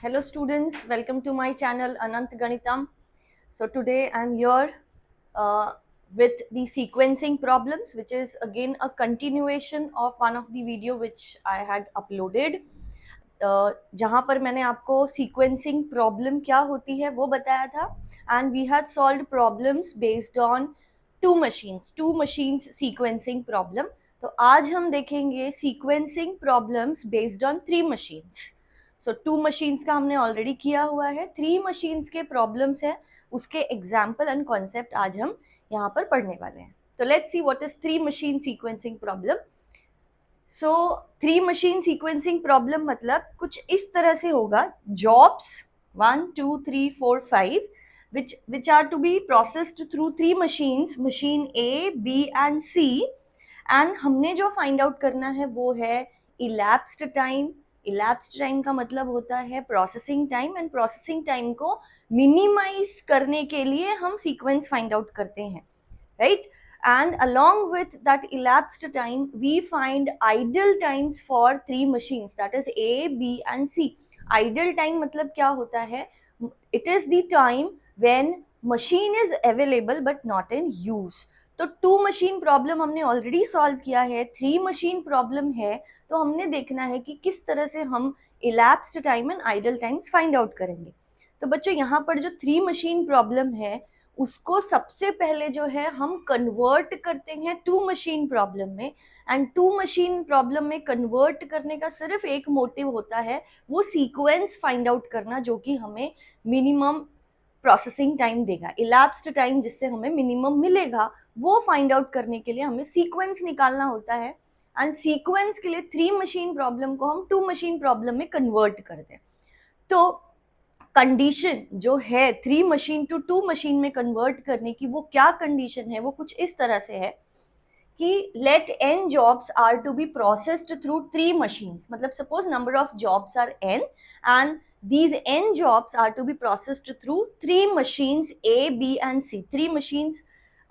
Hello students, welcome to my channel Anant Ganitam. So today I am here with the sequencing problems, which is again a continuation of one of the video which I had uploaded. जहाँ पर मैंने आपको sequencing problem क्या होती है वो बताया था, and we had solved problems based on two machines sequencing problem. तो आज हम देखेंगे sequencing problems based on three machines. So two machines का हमने ऑलरेडी किया हुआ है, थ्री मशीन्स के प्रॉब्लम्स है, उसके एग्जाम्पल एंड कॉन्सेप्ट आज हम यहाँ पर पढ़ने वाले हैं. तो let's see what is three machine sequencing problem. So three machine sequencing problem मतलब कुछ इस तरह से होगा. Jobs 1 2 3 4 5 which are to be processed through three machines, machine A, B and C, and हमने जो फाइंड आउट करना है वो है elapsed time. elapsed टाइम का मतलब होता है processing time, and processing time को मिनिमाइज करने के लिए हम सीक्वेंस फाइंड आउट करते हैं, right. And along with that elapsed time we find idle times for three machines, that is A, B and C. idle time मतलब क्या होता है? It is the time when machine is available but not in use. तो to machine problem हमने already solve किया है, three machine problem है, तो हमने देखना है कि किस तरह से हम elapsed time and idol times find out करेंगे. तो बच्चों यहाँ पर जो थ्री मशीन प्रॉब्लम है उसको सबसे पहले जो है हम कन्वर्ट करते हैं टू मशीन प्रॉब्लम में, एंड टू मशीन प्रॉब्लम में कन्वर्ट करने का सिर्फ एक मोटिव होता है, वो सीक्वेंस फाइंड आउट करना जो कि हमें मिनिमम प्रोसेसिंग टाइम देगा. इलैप्स्ड टाइम जिससे हमें मिनिमम मिलेगा वो फाइंड आउट करने के लिए हमें सीक्वेंस निकालना होता है, एंड सीक्वेंस के लिए थ्री मशीन प्रॉब्लम को हम टू मशीन प्रॉब्लम में कन्वर्ट करते हैं. तो कंडीशन जो है three machine to two machine में कन्वर्ट करने की, वो क्या कंडीशन है? वो कुछ इस तरह से है कि let n jobs are to be processed through three machines. मतलब suppose number of jobs are n and these n jobs are to be processed through three machines A, B and C. Three machines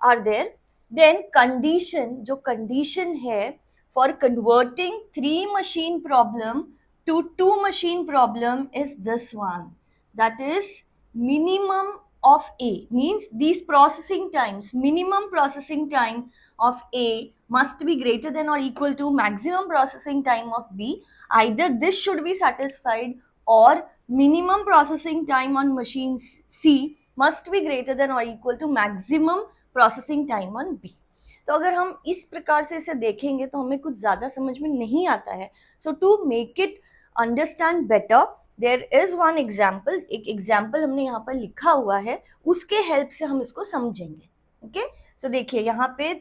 are there. Then condition, जो condition है for converting three machine problem to two machine problem is this one. That is minimum of A, means these processing times, minimum processing time of A must be greater than or equal to maximum processing time of B. Either this should be satisfied or minimum processing time on machine C must be greater than or equal to maximum processing time on B. तो अगर हम इस प्रकार से इसे देखेंगे तो हमें कुछ ज़्यादा समझ में नहीं आता है. So to make it understand better there is one example. एक एग्जाम्पल हमने यहाँ पर लिखा हुआ है, उसके हेल्प से हम इसको समझेंगे. ओके, सो देखिए यहाँ पे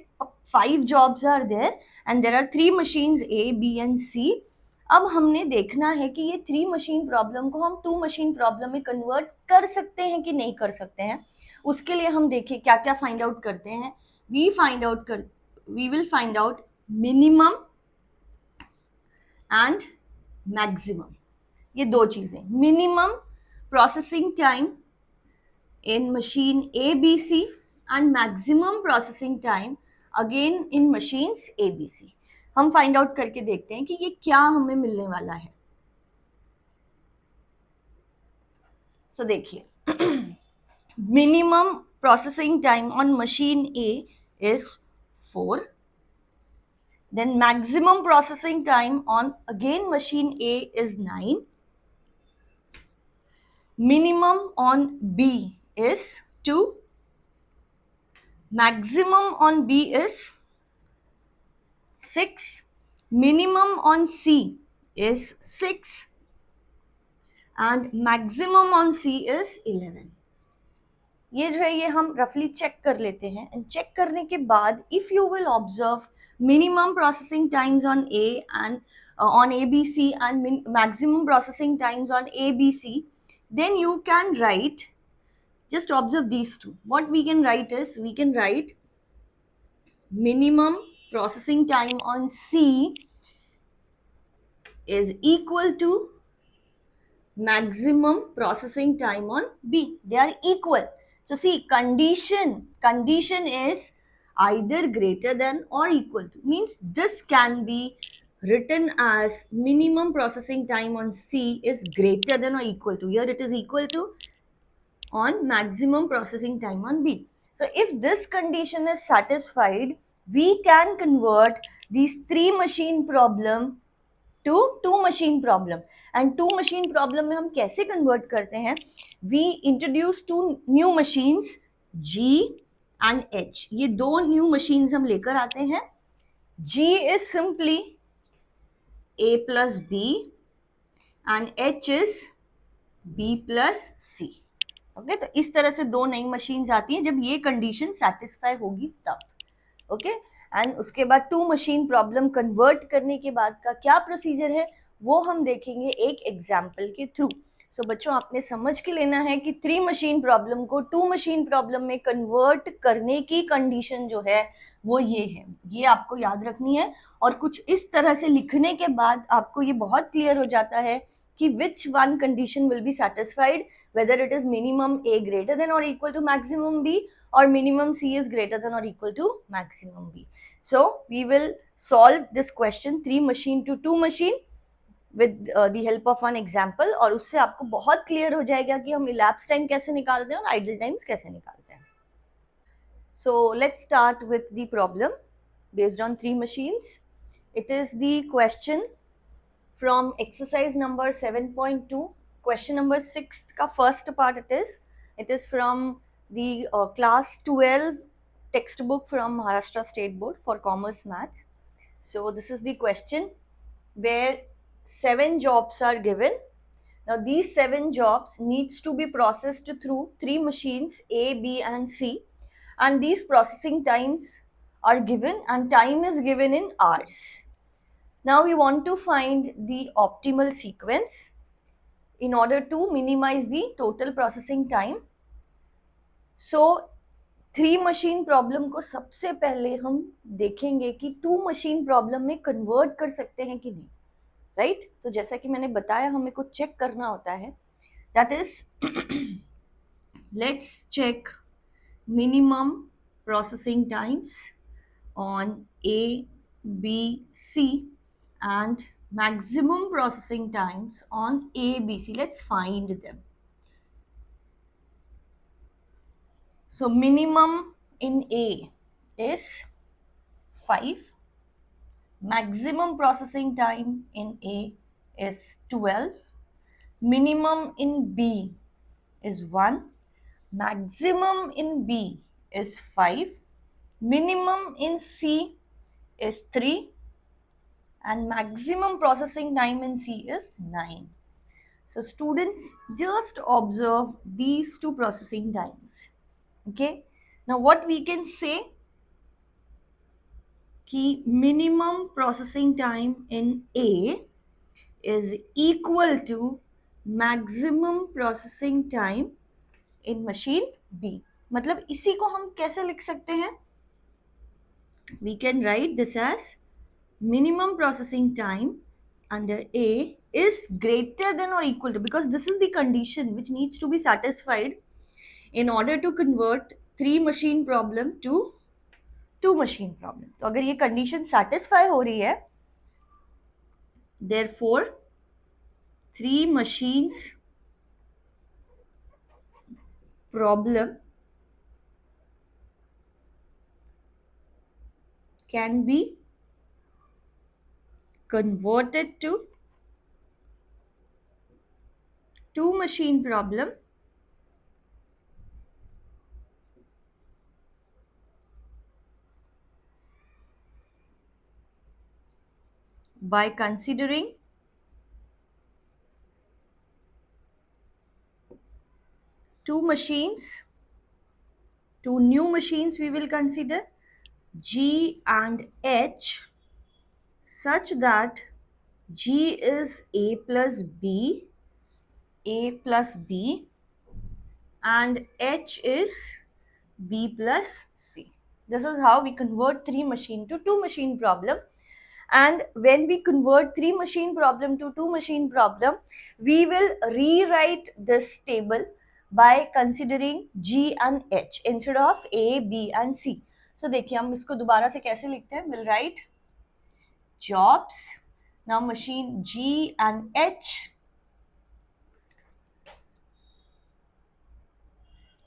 5 jobs are there and there are 3 machines A, B and C. अब हमने देखना है कि ये थ्री मशीन प्रॉब्लम को हम टू मशीन प्रॉब्लम में कन्वर्ट कर सकते हैं कि नहीं कर सकते हैं. उसके लिए हम देखिए क्या क्या फाइंड आउट करते हैं. We will find out minimum and maximum. ये दो चीजें, minimum processing time in machine ABC and maximum processing time again in machines ABC. हम फाइंड आउट करके देखते हैं कि ये क्या हमें मिलने वाला है. सो देखिए minimum processing time on machine A is 4. Then maximum processing time on again machine A is 9. Minimum on B is 2. Maximum on B is 6. Minimum on C is 6 and maximum on C is 11. ये जो है ये हम रफली check कर लेते हैं, and check करने के बाद if you will observe minimum processing times on A and on ABC and maximum processing times on ABC, then you can write, just observe these two. What we can write is, we can write minimum processing time on C is equal to maximum processing time on B. They are equal. So see, condition is either greater than or equal to, means this can be written as minimum processing time on C is greater than or equal to, here it is equal to, on maximum processing time on B. So if this condition is satisfied, we can convert these 3 machine problem to 2 machine problem. And 2 machine problem में हम कैसे convert करते हैं? We introduce 2 new machines G and H. ये 2 new machines हम लेकर आते हैं. G is simply A plus B and H is B plus C. Okay, तो इस तरह से 2 नई मशीन्स आती हैं जब ये कंडीशन सेटिस्फाई होगी तब. ओके, एंड उसके बाद 2 मशीन प्रॉब्लम कन्वर्ट करने के बाद का क्या प्रोसीजर है वो हम देखेंगे एक एग्जाम्पल के थ्रू. सो बच्चों, आपने समझ के लेना है कि 3 मशीन प्रॉब्लम को 2 मशीन प्रॉब्लम में कन्वर्ट करने की कंडीशन जो है वो ये है. ये आपको याद रखनी है, और कुछ इस तरह से लिखने के बाद आपको ये बहुत क्लियर हो जाता है कि which one condition will be satisfied, whether it is minimum A greater than or equal to maximum B, or minimum C is greater than or equal to maximum B. So we will solve this question 3 machine to 2 machine with the help of one example, और उससे आपको बहुत clear हो जाएगा कि हम elapsed time कैसे निकालते हैं और idle times कैसे निकालते हैं. So let's start with the problem based on 3 machines. It is the question from exercise number 7.2, question number 6 का first part it is from the class 12 textbook from Maharashtra State Board for Commerce Maths. So this is the question where 7 jobs are given. Now these 7 jobs needs to be processed through 3 machines A, B and C, and these processing times are given and time is given in hours. Now we want to find the optimal sequence in order to minimize the total processing time. So 3 machine problem को सबसे पहले हम देखेंगे कि 2 machine problem में convert कर सकते हैं कि नहीं, right? तो जैसा कि मैंने बताया हमें कुछ चेक करना होता है, that is let's check minimum processing times on A, B, C and maximum processing times on A, B, C. Let's find them. So minimum in A is 5. Maximum processing time in A is 12. Minimum in B is 1. Maximum in B is 5. Minimum in C is 3. And maximum processing time in C is 9. So students, just observe these 2 processing times. Okay. Now what we can say, कि minimum processing time in A is equal to maximum processing time in machine B. मतलब इसी को हम कैसे लिख सकते हैं? We can write this as minimum processing time under A is greater than or equal to, because this is the condition which needs to be satisfied in order to convert 3 machine problem to 2 machine problem. तो अगर ये condition satisfy हो रही है, therefore 3 machines problem can be converted to 2 machine problem by considering two new machines we will consider G and H, such that G is A plus B and H is B plus C. This is how we convert 3 machine to 2 machine problem. And when we convert 3 machine problem to 2 machine problem, we will rewrite this table by considering G and H instead of A, B and C. So देखिए हम इसको दोबारा से कैसे लिखते हैं? We'll write jobs Now machine G and H,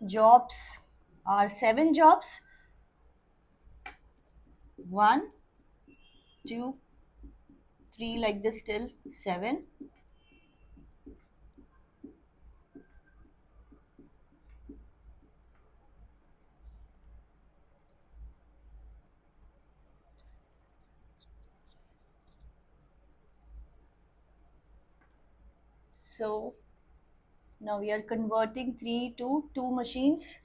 jobs are 7 jobs. 1, 2, 3, like this till 7. So now we are converting 3 to 2 machines.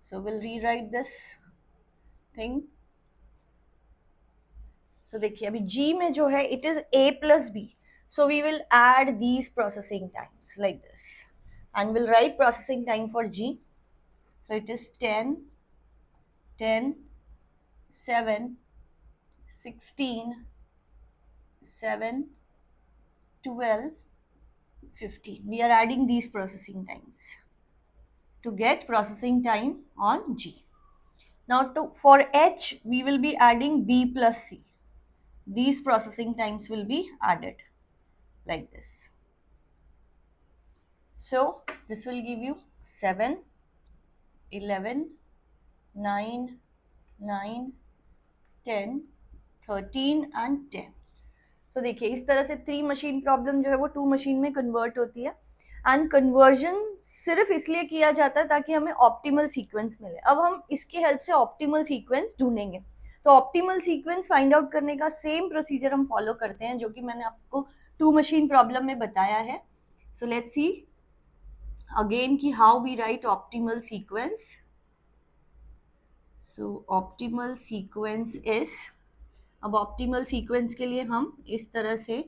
So we'll rewrite this thing. So देखिए अभी G में जो है it is A plus B. So we will add these processing times like this. And we'll write processing time for G. So it is 10, 10, 7, 16, 7, 12, 15. We are adding these processing times to get processing time on G. Now for H, we will be adding B plus C. These processing times will be added like this. So this will give you 7, 11, 9, 9, 10, 13 and 10. So देखिए इस तरह से 3 machine problem जो है वो 2 machine में convert होती है. एंड कन्वर्जन सिर्फ इसलिए किया जाता है ताकि हमें ऑप्टिमल सीक्वेंस मिले. अब हम इसकी हेल्प से ऑप्टिमल सीक्वेंस ढूंढेंगे. तो ऑप्टिमल सीक्वेंस फाइंड आउट करने का सेम प्रोसीजर हम फॉलो करते हैं जो कि मैंने आपको 2 मशीन प्रॉब्लम में बताया है. सो लेट्स सी अगेन कि how we write optimal sequence. So optimal sequence is, अब ऑप्टिमल सीक्वेंस के लिए हम इस तरह से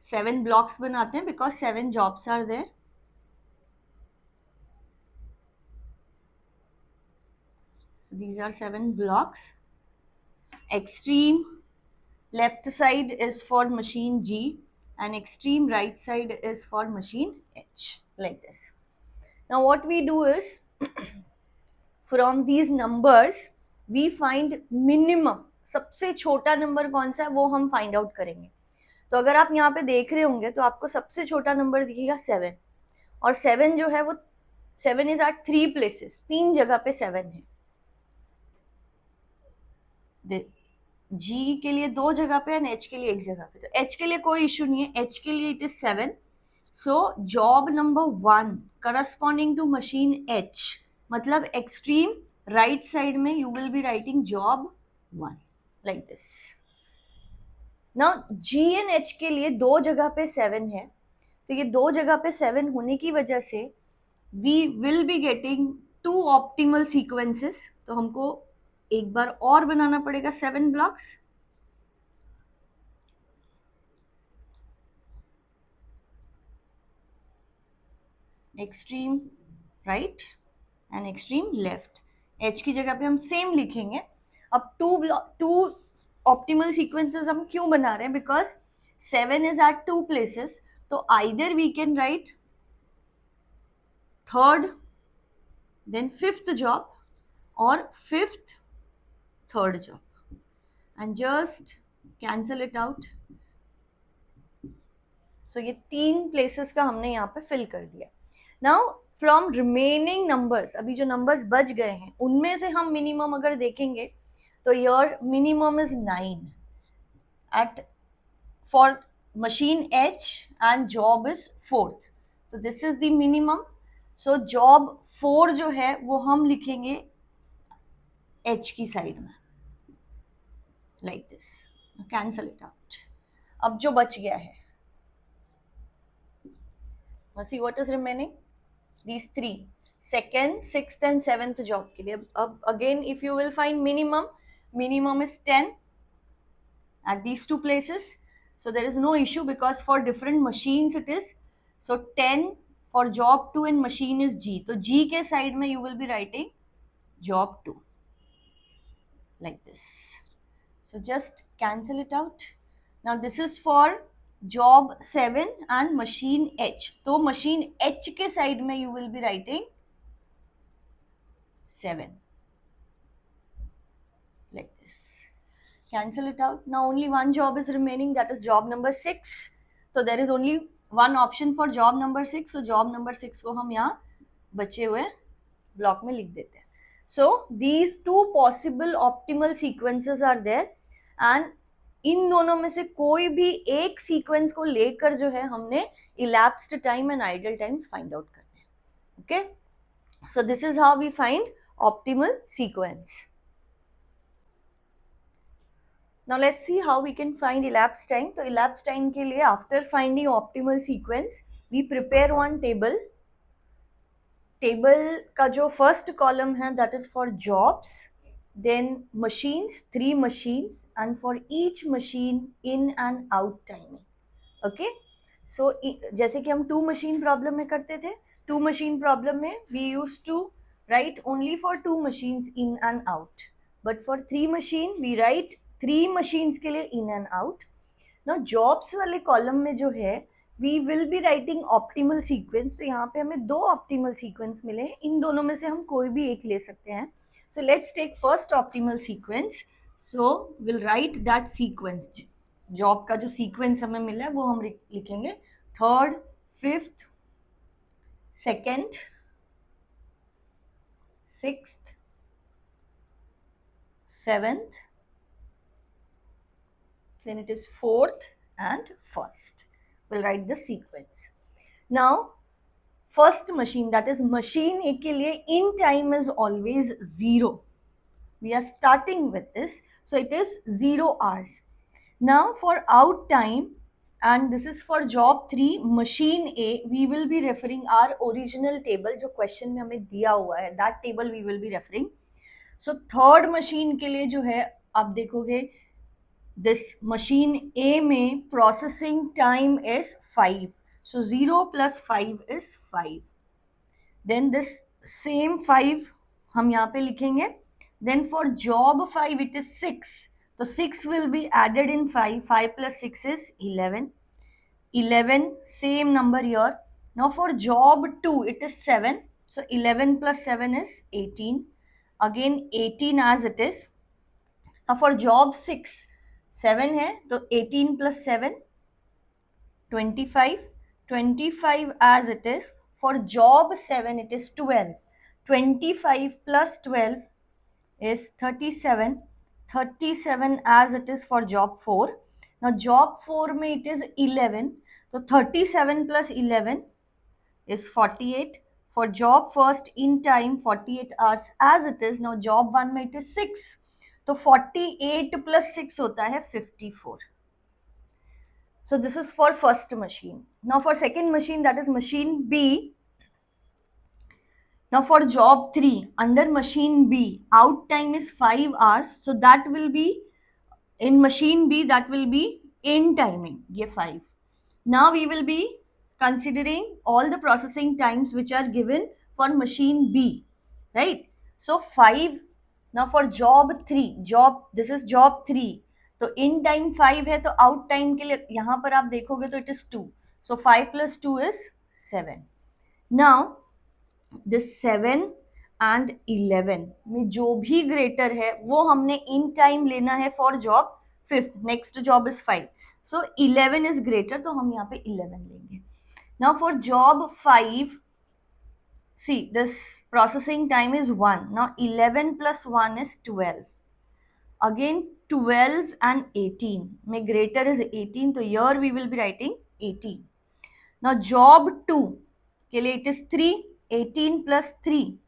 7 blocks बनाते हैं because 7 jobs are there. So these are 7 blocks. Extreme left side is for machine G and extreme right side is for machine H, like this. Now what we do is from these numbers we find minimum. सबसे छोटा number कौन सा है वो हम find out करेंगे. तो अगर आप यहाँ पे देख रहे होंगे तो आपको सबसे छोटा नंबर दिखेगा 7. और 7 जो है वो 7 इज एट 3 प्लेसेस. 3 जगह पे 7 है. G के लिए 2 जगह पे एंड H के लिए 1 जगह पे. तो H के लिए कोई इश्यू नहीं है. H के लिए it is 7. So job number 1 corresponding to machine H, मतलब एक्सट्रीम राइट साइड में you will be writing job 1 like this. Now G and H के लिए 2 जगह पे 7 है. तो ये 2 जगह पे 7 होने की वजह से we will be getting 2 optimal sequences. तो हमको एक बार और बनाना पड़ेगा 7 blocks. Extreme right and extreme left. H की जगह पे हम सेम लिखेंगे. अब 2 ऑप्टिमल सीक्वेंसेस हम क्यों बना रहे हैं? Because 7 is at 2 places. तो either we can write third then 5th job or 5th third job and just cancel it out. So ये 3 places का हमने यहाँ पे fill कर दिया. Now from remaining numbers, अभी जो numbers बच गए हैं उनमें से हम minimum अगर देखेंगे तो your minimum is 9 at for machine H and job is 4th. So this is the minimum. So job 4 जो है वो हम लिखेंगे H की साइड में like this. Cancel it out. अब जो बच गया है, see what is remaining? These 3, 2nd, 6th and 7th job के लिए. अब again if you will find minimum is 10 at these 2 places. So there is no issue because for different machines it is. So 10 for job 2 and machine is G. तो G के side में you will be writing job 2 like this. So just cancel it out. Now this is for job 7 and machine H. तो machine H के side में you will be writing 7 like this. cancel it out. Now only one job is remaining, that is job number 6. So there is only one option for job number 6. So job number 6 को हम यहाँ बचे हुए block में लिख देते हैं. So these two possible optimal sequences are there, and इन दोनों में से कोई भी एक सीक्वेंस को लेकर जो है हमने elapsed time and idle times find out करने हैं. Okay, so this is how we find optimal sequence. Now let's see how we can find elapsed time. तो elapsed time के लिए after finding optimal sequence we prepare one table. Table का जो first column है that is for jobs, then machines, 3 machines, and for each machine in and out timing. Okay, so जैसे कि हम 2 machine problem में करते थे, 2 machine problem में we used to write only for 2 machines in and out, but for 3 machine we write 3 machines के लिए in and out. Now jobs वाले column में जो है we will be writing optimal sequence. तो यहाँ पे हमें 2 optimal sequence मिले, इन दोनों में से हम कोई भी एक ले सकते हैं. So let's take first optimal sequence. So we'll write that sequence. Job का जो sequence हमें मिला है वो हम लिखेंगे 3rd, 5th, 2nd, 6th, 7th, then it is 4th and 1st. We'll write the sequence. Now first machine, that is machine A के लिए in time is always 0. We are starting with this, so it is 0 hours. Now for out time, and this is for job 3 machine A, we will be referring our original table जो question में हमें दिया हुआ है, that table we will be referring. So third machine के लिए जो है आप देखोगे this machine A में processing time is 5. So 0 plus 5 is 5. Then this same 5 हम यहाँ पे लिखेंगे. Then for job 5 it is 6. So 6 will be added in 5. 5 plus 6 is 11. 11 same number here. Now for job 2 it is 7. So 11 plus 7 is 18. Again 18 as it is. Now for job 6 7 है तो 18 plus 7 25. 25 as it is. For job 7 it is 12. 25 plus 12 is 37. 37 as it is for job 4. Now job 4 में it is 11. So 37 plus 11 is 48. For job first in time 48 hours as it is. Now job 1 में it is 6. तो 48 plus 6 होता है 54. So this is for first machine. Now for second machine, that is machine B. Now for job 3 under machine B, out time is 5 hours. So that will be in machine B, that will be in timing. Ye 5. Now we will be considering all the processing times which are given for machine B, right? So 5. Now for job 3, this is job 3. तो in time 5 है तो out time के लिए यहाँ पर आप देखोगे तो it is 2. So 5 plus 2 is 7. Now this 7 and 11 में जो भी ग्रेटर है वो हमने इन टाइम लेना है for job 5th. Next job is 5. So 11 is greater तो हम यहाँ पे 11 लेंगे. Now for job 5, see this processing time is 1. Now 11 plus 1 is 12. Again 12 and 18 में greater is 18 तो here we will be writing 18. Now job 2 के लिए it is 3. 18 plus 3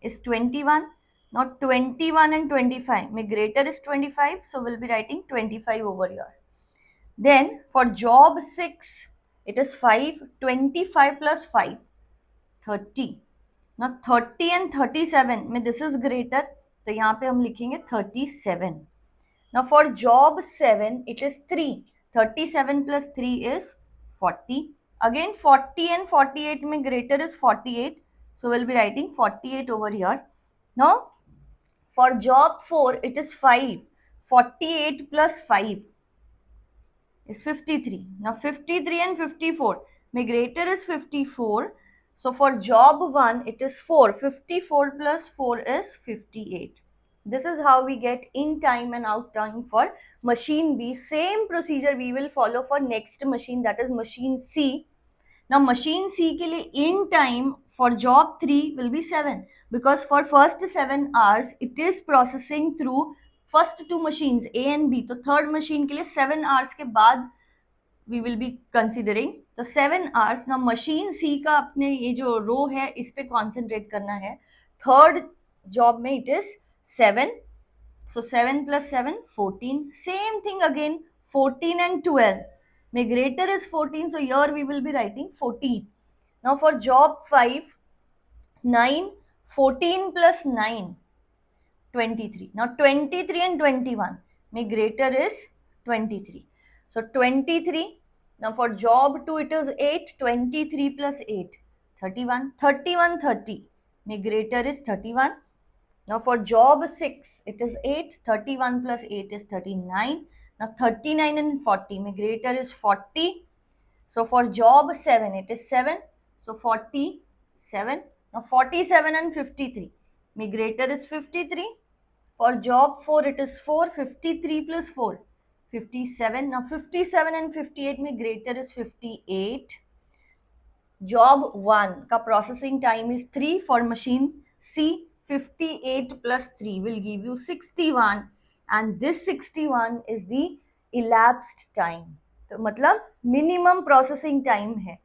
is 21. Now 21 and 25 में greater is 25 so we'll be writing 25 over here. Then for job 6 it is 5. 25 plus 5 30. Now 30 and 37 में this is greater तो यहाँ पे हम लिखेंगे 37. Now for job 7 it is 3. 37 plus 3 is 40. Again 40 and 48 में greater is 48 so we'll be writing 48 over here. Now for job 4 it is 5. 48 plus 5 is 53. Now 53 and 54 में greater is 54. So for job 1 it is 4. 54 plus 4 is 58. This is how we get in time and out time for machine B. Same procedure we will follow for next machine, that is machine C. Now machine C के लिए in time for job 3 will be 7, because for first 7 hours it is processing through first two machines A and B. तो third machine के लिए 7 hours के बाद we will be considering तो 7 hours. Now machine C का अपने ये जो रो है इस पे concentrate करना है. थर्ड जॉब में it is 7, so 7 plus 7 14. Same thing again, 14 and 12 may greater is 14, so here we will be writing 14. Now for job 5, 9, 14 plus 9 23. Now 23 and 21 may greater is 23, so 23. Now for job 2 it is 8, 23 plus 8 31, 31 30 may greater is 31. Now for job 6 it is 8, 31 plus 8 is 39. Now 39 and 40 may greater is 40. So for job 7 it is 7, so 47. Now 47 and 53 may greater is 53. For job 4 it is 4, 53 plus 4 57. Now 57 and 58 may greater is 58. Job 1 का processing time is 3 for machine C. 58 plus 3 will give you 61, and this 61 is the elapsed time. तो मतलब minimum processing time है,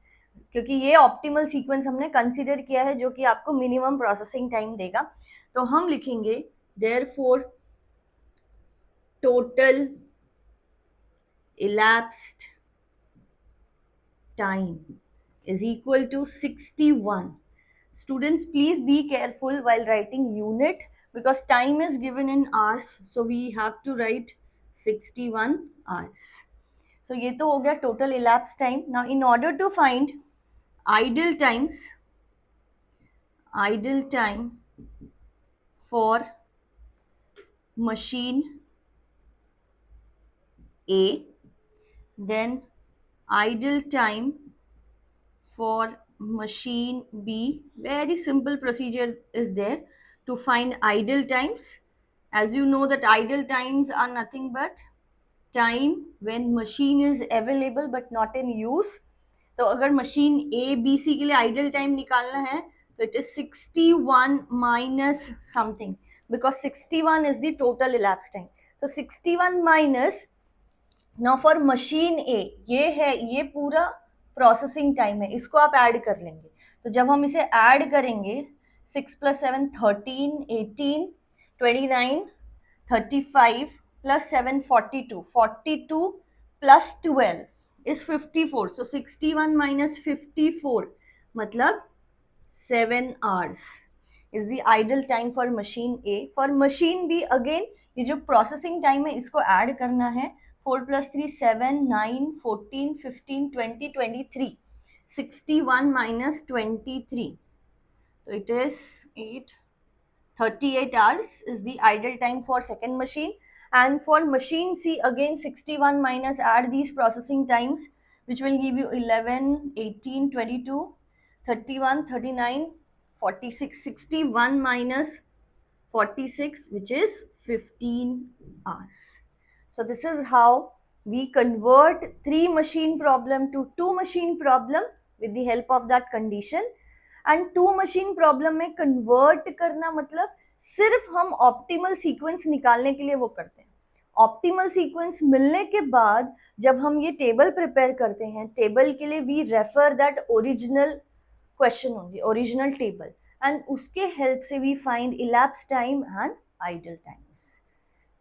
क्योंकि ये optimal sequence हमने consider किया है जो कि आपको मिनिमम प्रोसेसिंग टाइम देगा. तो हम लिखेंगे therefore total elapsed time is equal to 61. Students, please be careful while writing unit, because time is given in hours, so we have to write 61 hours. So ये तो हो गया total elapsed time. Now in order to find idle time for machine A, then idle time for machine B. Very simple procedure is there to find idle times. As you know that idle times are nothing but time when machine is available but not in use. तो अगर machine A, B, C के लिए idle time निकालना है तो it is 61 minus something, because 61 is the total elapsed time. तो 61 minus, now for machine A ये है, ये पूरा प्रोसेसिंग टाइम है, इसको आप ऐड कर लेंगे. तो जब हम इसे ऐड करेंगे 6 plus 7 13, 18, 29, 35 plus 7 42, 42 plus 12 is 54. So 61 minus 54 मतलब 7 hours is the idle time for machine A. For machine B again ये जो प्रोसेसिंग टाइम है इसको ऐड करना है. 4 plus 3 7, 9, 14, 15, 20, 23. 61 minus 23, so it is 8, 38 hours is the idle time for second machine. And for machine C again 61 minus, add these processing times which will give you 11, 18, 22, 31, 39, 46. 61 minus 46, which is 15 hours. So this is how we convert 3 machine problem to 2 machine problem with the help of that condition. And 2 machine problem में convert करना मतलब सिर्फ हम optimal sequence निकालने के लिए वो करते हैं. ऑप्टिमल सीक्वेंस मिलने के बाद जब हम ये टेबल प्रिपेयर करते हैं, टेबल के लिए we refer that original question only, original table, and उसके हेल्प से we find elapsed time and idle times.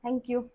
Thank you.